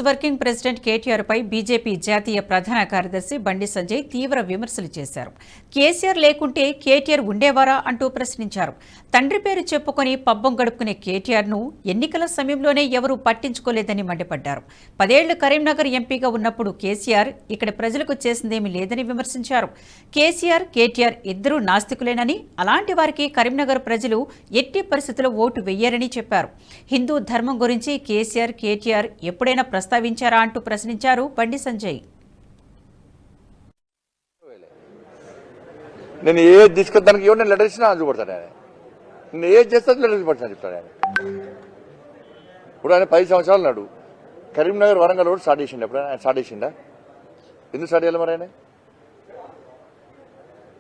Working president KTR పై BJP జాతీయ ప్రధాన కార్యదర్శి బండి సంజయ్ తీవ్ర విమర్శలు చేశారు. కేసీఆర్ లేకుంటే కేటీఆర్ ఉండేవారా అంటూ ప్రశ్నించారు. తండ్రి పేరు చెప్పుకొని పబ్బం గడుపుకునే కేటీఆర్ ను ఎన్నికల సమయంలోనే ఎవరూ పట్టించుకోలేదని మండిపడ్డారు. 10 ఏళ్లు కరీంనగర్ ఎంపీగా ఉన్నప్పుడు కేసీఆర్ ఇక్కడ ప్రజలకు చేసిందేమీ లేదని విమర్శించారు. కేటీఆర్ ఇద్దరూ నాస్తికులేనని, అలాంటి వారికి కరీంనగర్ ప్రజలు ఎట్టి పరిస్థితుల్లో ఓటు వెయ్యరని చెప్పారు. హిందూ ధర్మం గురించి కేటీఆర్ ఎప్పుడైనా ప్రస్తావించారా అంటూ ప్రశ్నించారు బండి సంజయ్. నేను ఏది తీసుకొద్దానికి ఎవరు నేను లెటర్ ఇచ్చినా చూపడతాను. ఆయన నేను ఏది చేస్తా లెటర్ పడతాను చెప్తాను. ఆయన ఇప్పుడు ఆయన 10 సంవత్సరాలు నాడు కరీంనగర్ వరంగల్ రోడ్ స్టార్ట్ చేసిండు. ఎప్పుడు ఆయన స్టార్ట్ చేసిండా? ఎందుకు స్టార్ట్ చేయాలి మరి? ఆయన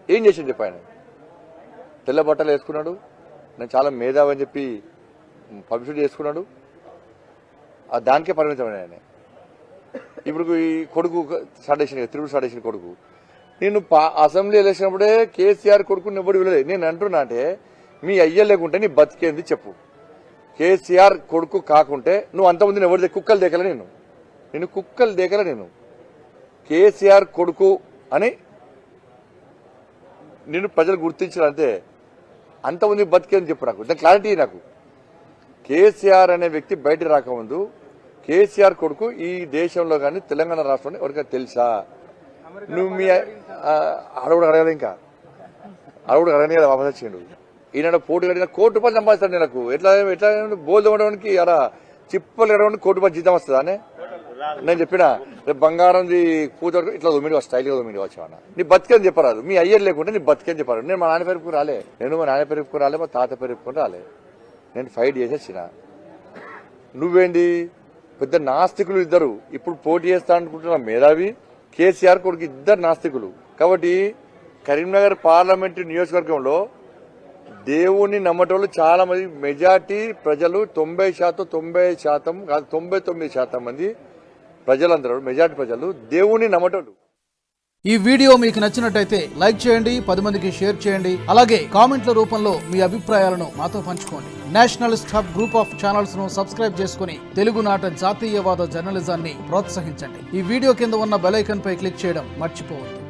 ఏం చేసిండు చెప్పి? ఆయన తెల్ల బట్టలు వేసుకున్నాడు, నేను చాలా మేధావి అని చెప్పి పబ్లిసిటీ చేసుకున్నాడు. దానికే పరిమితమైన ఆయన. ఇప్పుడు ఈ కొడుకు స్టార్ట్ చేసిన తిరుగుడు స్టార్ట్ చేసిన కొడుకు, నేను అసెంబ్లీ ఎలక్షన్ అప్పుడే కేసీఆర్ కొడుకుని ఎవడు వినలేదు. నేను అంటున్నా అంటే మీ అయ్య లేకుంటే నీ బతికేంది చెప్పు. కేసీఆర్ కొడుకు కాకుంటే నువ్వు అంతమంది ఎవరి కుక్కలు దేకల, నేను కుక్కలు దేకల. నేను కేసీఆర్ కొడుకు అని నేను ప్రజలు గుర్తించాలంటే అంతమంది బతికేంది చెప్పు. నాకు దాని క్లారిటీ. నాకు కేసీఆర్ అనే వ్యక్తి బయట రాకముందు కేసీఆర్ కొడుకు ఈ దేశంలో కానీ తెలంగాణ రాష్ట్రంలో ఎవరికైనా తెలుసా? నువ్వు మీ అడవుడు అడగలే, ఇంకా అడవుడు అడగని కదా వాపస్ వచ్చిండు. ఈనాడు పోటీ కడిగిన ₹1 కోటి సంపాదిస్తాడు. నాకు ఎట్లా బోల్ తోమడానికి అలా చిప్పలు ఎడవడానికి ₹1 కోటి జీతం వస్తుందా అని నేను చెప్పిన. బంగారంది పూత ఇట్లా తొమ్మిది స్టైల్గా తొమ్మిది వచ్చామన్న. నీ బతికేని చెప్పరాదు. మీ అయ్యర్ లేకుంటే నీ బతికేని చెప్పారు. నేను మా నాన్న పెరుపుకు రాలే, మా నాన్న పెరుపుకు రాలే, మా తాత పెరుపుకొని రాలే. నేను ఫైట్ చేసేసిన. నువ్వేంటి పెద్ద నాస్తికులు ఇద్దరు ఇప్పుడు పోటీ చేస్తా అనుకుంటున్న మేధావి కేసీఆర్ కొడుకు ఇద్దరు నాస్తికులు. కాబట్టి కరీంనగర్ పార్లమెంటు నియోజకవర్గంలో దేవుణ్ణి నమ్మటోళ్ళు చాలా మంది, మెజార్టీ ప్రజలు 90% కాదు 99% మంది ప్రజలందరూ, మెజార్టీ ప్రజలు దేవుణ్ణి నమ్మటోళ్ళు. ఈ వీడియో మీకు నచ్చినట్టయితే లైక్ చేయండి, 10 మందికి షేర్ చేయండి. అలాగే కామెంట్ల రూపంలో మీ అభిప్రాయాలను మాతో పంచుకోండి. Nationalist hub group of channels ను సబ్స్క్రైబ్ చేసుకుని తెలుగునాట జాతీయవాద జర్నలిజాన్ని ప్రోత్సహించండి. ఈ వీడియో కింద ఉన్న బెల్ ఐకాన్ పై క్లిక్ చేయడం మర్చిపోవద్దు.